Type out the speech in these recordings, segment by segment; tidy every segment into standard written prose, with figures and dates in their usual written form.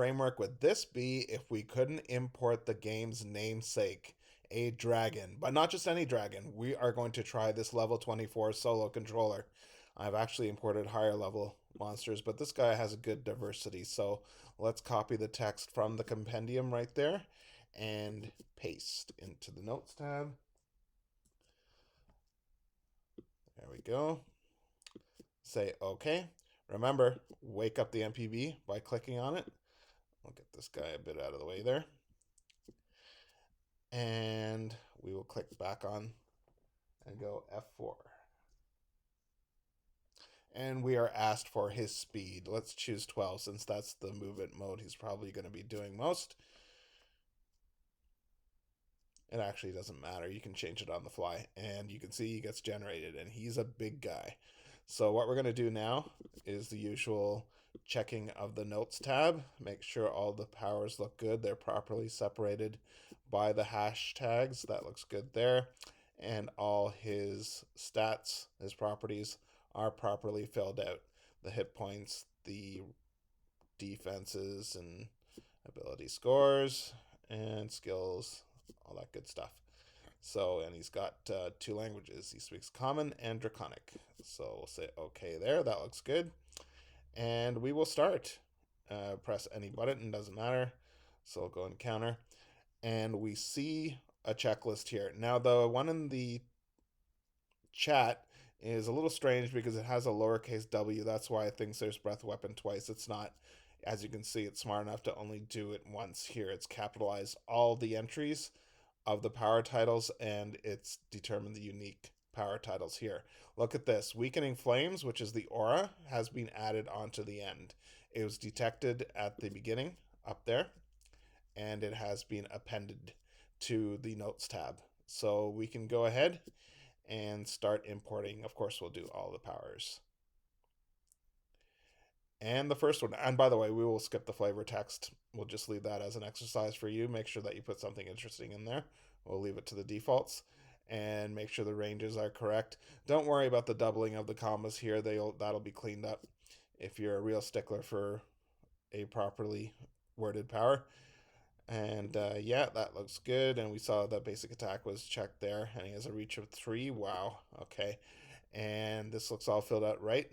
Framework would this be if we couldn't import the game's namesake, a dragon? But not just any dragon. We are going to try this level 24 solo controller. I've actually imported higher level monsters, but this guy has a good diversity. So let's copy the text from the compendium right there and paste into the notes tab. There we go. Say OK. Remember, wake up the MPB by clicking on it. I'll get this guy a bit out of the way there. And we will click back on and go F4. And we are asked for his speed. Let's choose 12 since that's the movement mode he's probably going to be doing most. It actually doesn't matter. You can change it on the fly. And you can see he gets generated, and he's a big guy. So what we're going to do now is the usual checking of the notes tab. Make sure all the powers look good. They're properly separated by the hashtags. That looks good there. And all his stats, his properties, are properly filled out. The hit points, the defenses, and ability scores, and skills, all that good stuff. So, and he's got 2 languages. He speaks Common and Draconic. So we'll say OK there. That looks good. And we will start. Press any button, doesn't matter. So we'll go and counter. And we see a checklist here. Now, the one in the chat is a little strange because it has a lowercase w. That's why it thinks there's breath weapon twice. It's not. As you can see, it's smart enough to only do it once here. It's capitalized all the entries of the power titles, and it's determined the unique power titles here. Look at this. Weakening Flames, which is the aura, has been added onto the end. It was detected at the beginning up there, and it has been appended to the notes tab. So we can go ahead and start importing. Of course, we'll do all the powers. And the first one, and by the way, we will skip the flavor text. We'll just leave that as an exercise for you. Make sure that you put something interesting in there. We'll leave it to the defaults and make sure the ranges are correct. Don't worry about the doubling of the commas here. That'll be cleaned up if you're a real stickler for a properly worded power. And yeah, that looks good. And we saw that basic attack was checked there. And he has a reach of 3. Wow. Okay. And this looks all filled out right.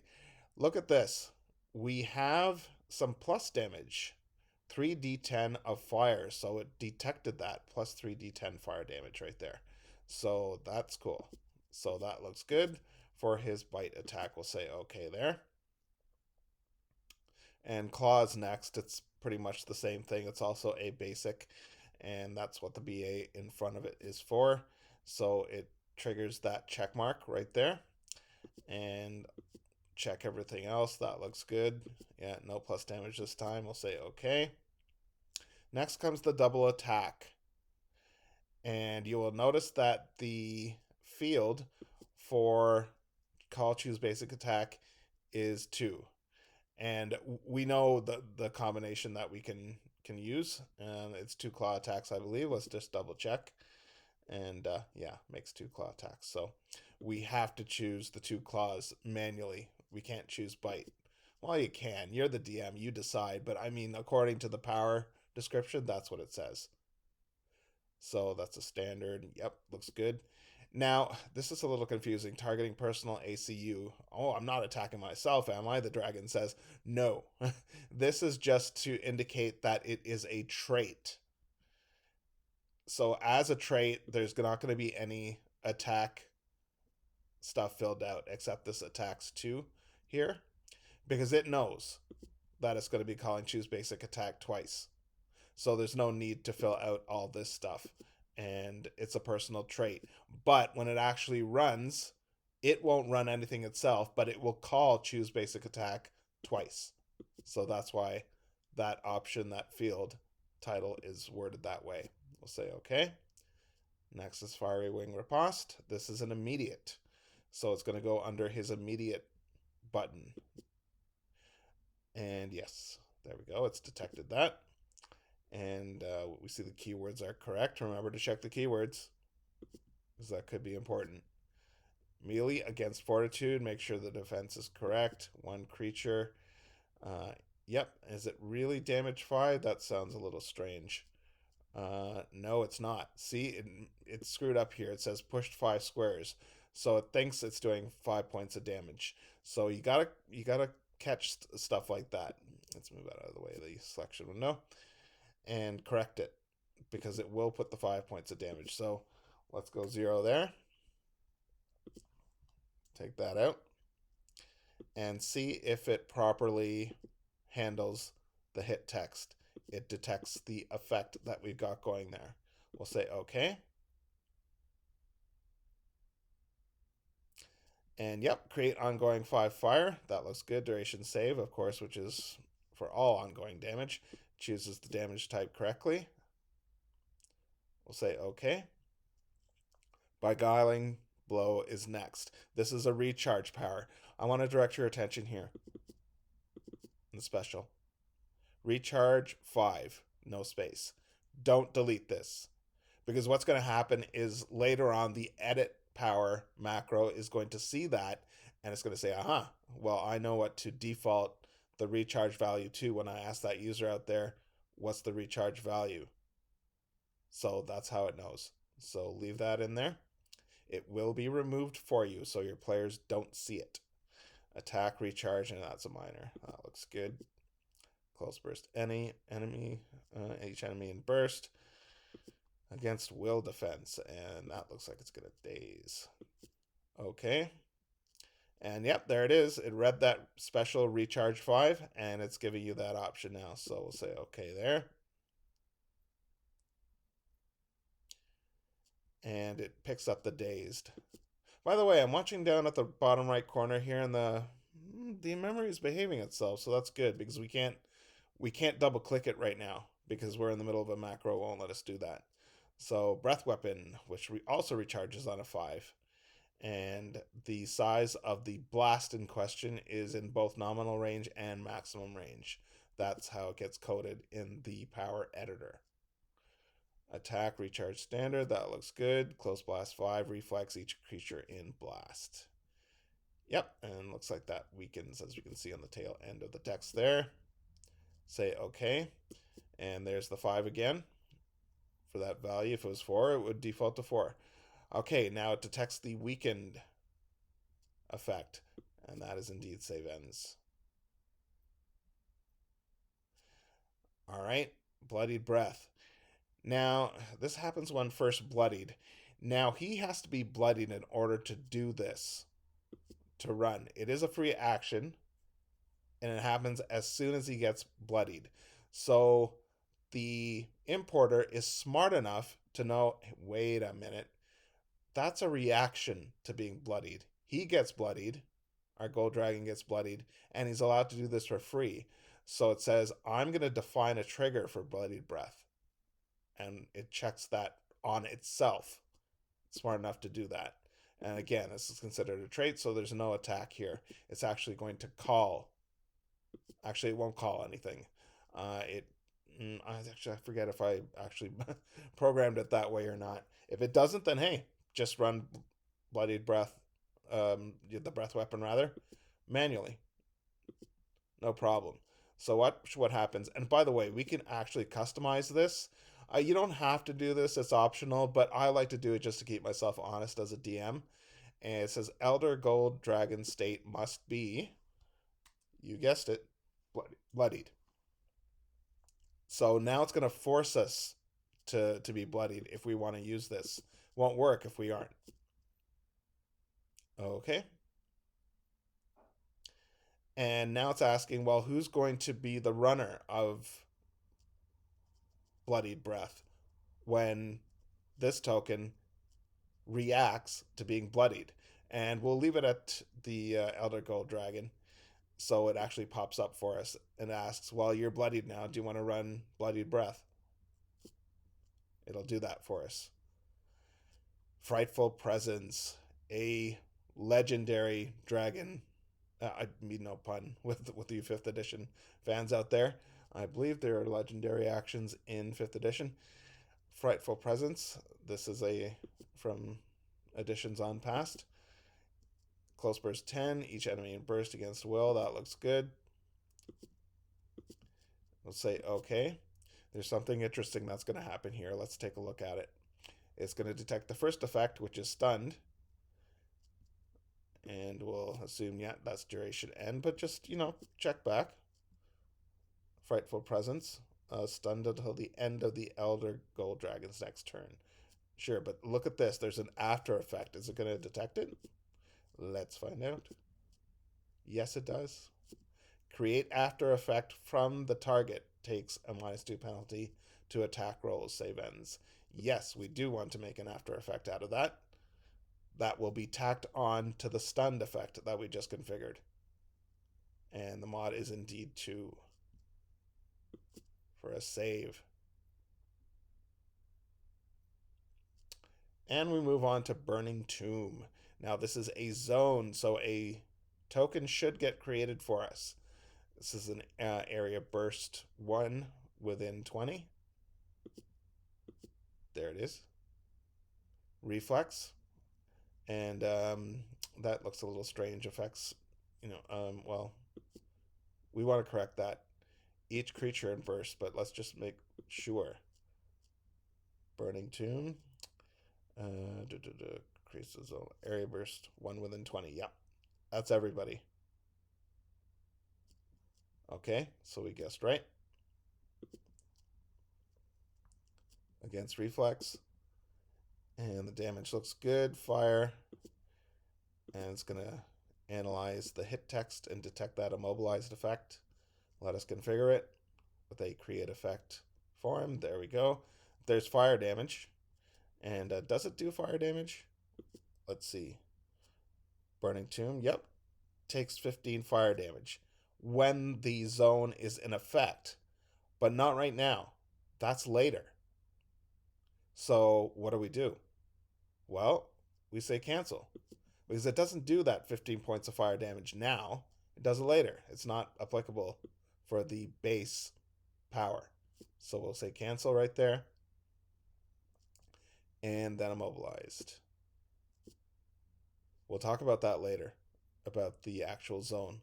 Look at this. We have some plus damage. 3d10 of fire. So it detected that. Plus 3d10 fire damage right there. So that's cool. So that looks good. For his bite attack, we'll say okay there. And claws next. It's pretty much the same thing. It's also a basic. And that's what the BA in front of it is for. So it triggers that check mark right there. And check everything else. That looks good. Yeah, no plus damage this time. We'll say okay. Next comes the double attack. And you will notice that the field for call choose basic attack is 2. And we know the combination that we can use. And it's 2 claw attacks, I believe. Let's just double check. And yeah, makes 2 claw attacks. So we have to choose the 2 claws manually. We can't choose bite. Well, you can. You're the DM. You decide. But I mean, according to the power description, that's what it says. So that's a standard. Yep, looks good. Now, this is a little confusing. Targeting personal ACU. Oh, I'm not attacking myself, am I? The dragon says. No. This is just to indicate that it is a trait. So as a trait, there's not going to be any attack stuff filled out except this attacks 2 here because it knows that it's going to be calling choose basic attack twice. So there's no need to fill out all this stuff. And it's a personal trait. But when it actually runs, it won't run anything itself, but it will call choose basic attack twice. So that's why that option, that field title is worded that way. We'll say okay. Next is Fiery Wing Riposte. This is an immediate. So it's going to go under his immediate button. And yes, there we go. It's detected that. And we see the keywords are correct. Remember to check the keywords because that could be important. Melee against fortitude. Make sure the defense is correct. 1 creature. Yep. Is it really damage 5? That sounds a little strange. No, it's not. See, it's screwed up here. It says pushed 5 squares, so it thinks it's doing 5 points of damage. So you gotta catch stuff like that. Let's move that out of the way of the selection window and correct it because it will put the 5 points of damage. So let's go 0 there. Take that out and see if it properly handles the hit text. It detects the effect that we've got going there. We'll say okay. And yep, create ongoing 5 fire. That looks good. Duration save, of course, which is for all ongoing damage. Chooses the damage type correctly. We'll say okay. Beguiling blow is next. This is a recharge power. I want to direct your attention here in the special. Recharge 5, no space. Don't delete this. Because what's going to happen is later on the edit power macro is going to see that and it's going to say, aha, well, I know what to default the recharge value to when I ask that user out there, what's the recharge value? So that's how it knows. So leave that in there. It will be removed for you so your players don't see it. Attack, recharge, and that's a minor. That looks good. Close burst any enemy, each enemy in burst against will defense, and that looks like it's gonna daze. Okay, and yep, there it is. It read that special recharge 5 and it's giving you that option now, so we'll say okay there. And it picks up the dazed. By the way, I'm watching down at the bottom right corner here, and the memory is behaving itself, so that's good because we can't double click it right now because we're in the middle of a macro, won't let us do that. So breath weapon, which also recharges on a 5, and the size of the blast in question is in both nominal range and maximum range. That's how it gets coded in the power editor. Attack, recharge standard, that looks good. Close blast 5, reflex each creature in blast. Yep, and looks like that weakens as we can see on the tail end of the text there. Say okay, and there's the 5 again. For that value, if it was 4, it would default to 4. Okay, now it detects the weakened effect, and that is indeed save ends. All right, bloodied breath. Now, this happens when first bloodied. Now, he has to be bloodied in order to do this, to run. It is a free action, and it happens as soon as he gets bloodied. So, the importer is smart enough to know, wait a minute, that's a reaction to being bloodied. He gets bloodied, our gold dragon gets bloodied, and he's allowed to do this for free. So it says, I'm going to define a trigger for bloodied breath. And it checks that on itself. Smart enough to do that. And again, this is considered a trait, so there's no attack here. It's actually going to call. Actually, it won't call anything. I forget if I actually programmed it that way or not. If it doesn't, then hey, just run bloodied breath, the breath weapon rather, manually, no problem. So what happens? And by the way, we can actually customize this. You don't have to do this; it's optional. But I like to do it just to keep myself honest as a DM. And it says Elder Gold Dragon state must be, you guessed it, bloodied. So now it's going to force us to be bloodied if we want to use this. Won't work if we aren't. Okay. And now it's asking, well, who's going to be the runner of bloodied breath when this token reacts to being bloodied? And we'll leave it at the Elder Gold Dragon. So it actually pops up for us and asks, well, you're bloodied now. Do you want to run bloodied breath? It'll do that for us. Frightful Presence, a legendary dragon. I mean, no pun with you 5th edition fans out there. I believe there are legendary actions in 5th edition. Frightful Presence. This is from editions on past. Close burst 10. Each enemy in burst against will. That looks good. We'll say okay. There's something interesting that's going to happen here. Let's take a look at it. It's going to detect the first effect, which is stunned. And we'll assume, yeah, that's duration end, but just, check back. Frightful presence. Stunned until the end of the Elder Gold Dragon's next turn. Sure, but look at this. There's an after effect. Is it going to detect it? Let's find out. Yes, it does. Create after effect from the target. Takes a -2 penalty to attack rolls, save ends. Yes, we do want to make an after effect out of that. That will be tacked on to the stunned effect that we just configured. And the mod is indeed 2 for a save. And we move on to Burning Tomb. Now this is a zone, so a token should get created for us. This is an area burst 1 within 20. There it is. Reflex. And that looks a little strange. Effects, well, we want to correct that. Each creature in burst, but let's just make sure. Burning Tomb. Creates a zone. Area burst 1 within 20. Yep. That's everybody. Okay, so we guessed right. Against reflex. And the damage looks good. Fire. And it's going to analyze the hit text and detect that immobilized effect. Let us configure it with a create effect form. There we go. There's fire damage. And does it do fire damage? Let's see. Burning Tomb. Yep. Takes 15 fire damage when the zone is in effect, but not right now. That's later. So what do? Well, we say cancel because it doesn't do that 15 points of fire damage now. It does it later. It's not applicable for the base power. So we'll say cancel right there. And then immobilized. We'll talk about that later, about the actual zone.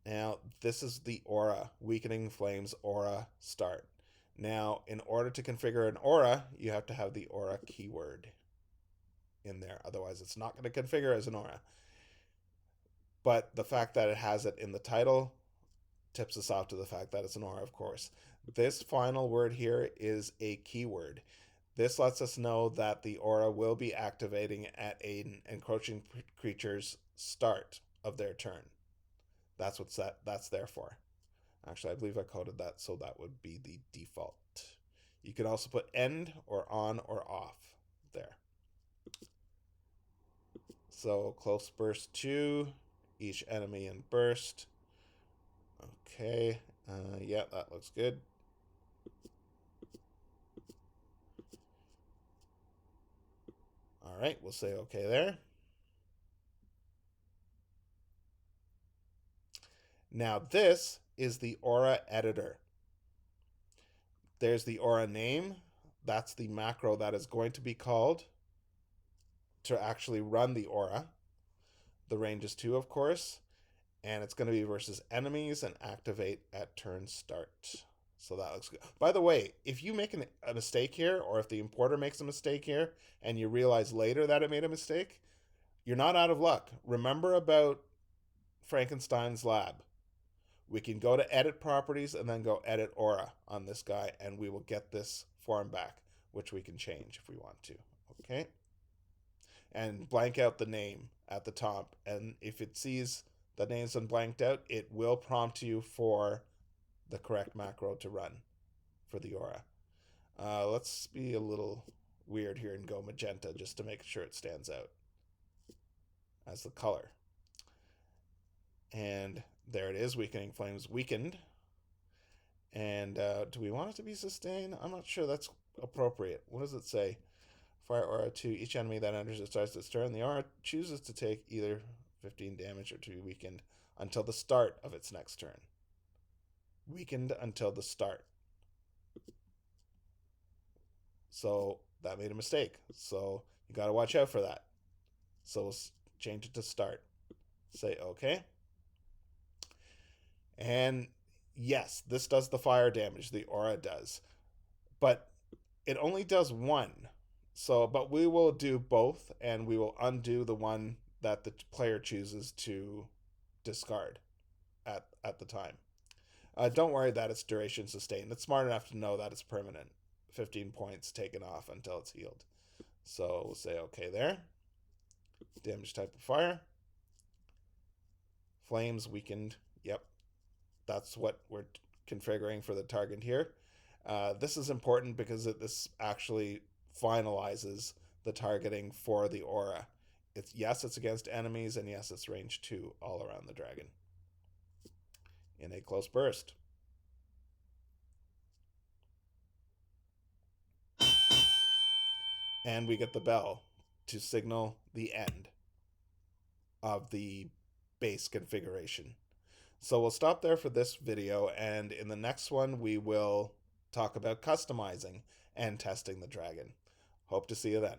Now, this is the aura, Weakening Flames aura start. Now, in order to configure an aura, you have to have the aura keyword in there. Otherwise, it's not going to configure as an aura. But the fact that it has it in the title tips us off to the fact that it's an aura, of course. This final word here is a keyword. This lets us know that the aura will be activating at an encroaching creature's start of their turn. That's what that's there for. Actually, I believe I coded that, so that would be the default. You can also put end or on or off there. So close burst 2, each enemy in burst. Okay, yeah, that looks good. All right, we'll say okay there. Now this is the aura editor. There's the aura name. That's the macro that is going to be called to actually run the aura. The range is 2, of course. And it's going to be versus enemies and activate at turn start. So that looks good. By the way, if you make a mistake here, or if the importer makes a mistake here, and you realize later that it made a mistake, you're not out of luck. Remember about Frankenstein's lab. We can go to edit properties and then go edit aura on this guy, and we will get this form back, which we can change if we want to. Okay? And blank out the name at the top. And if it sees the name's been blanked out, it will prompt you for the correct macro to run for the aura. Let's be a little weird here and go magenta just to make sure it stands out as the color. And there it is, Weakening Flames weakened. And do we want it to be sustained? I'm not sure that's appropriate. What does it say? Fire aura to each enemy that enters it starts its turn. The aura chooses to take either 15 damage or to be weakened until the start of its next turn. Weakened until the start. So that made a mistake. So you got to watch out for that. So we'll change it to start. Say okay. And Yes, this does the fire damage, the aura does, but it only does one. So, but we will do both, and we will undo the one that the player chooses to discard at the time. Don't worry that it's duration sustained. It's smart enough to know that it's permanent. 15 points taken off until it's healed. So we'll say okay there. Damage type of fire. Flames weakened. Yep, that's what we're configuring for the target here. This is important because this actually finalizes the targeting for the aura. It's yes, it's against enemies, and yes, it's range 2 all around the dragon in a close burst. And we get the bell to signal the end of the base configuration. So we'll stop there for this video, and in the next one we will talk about customizing and testing the dragon. Hope to see you then.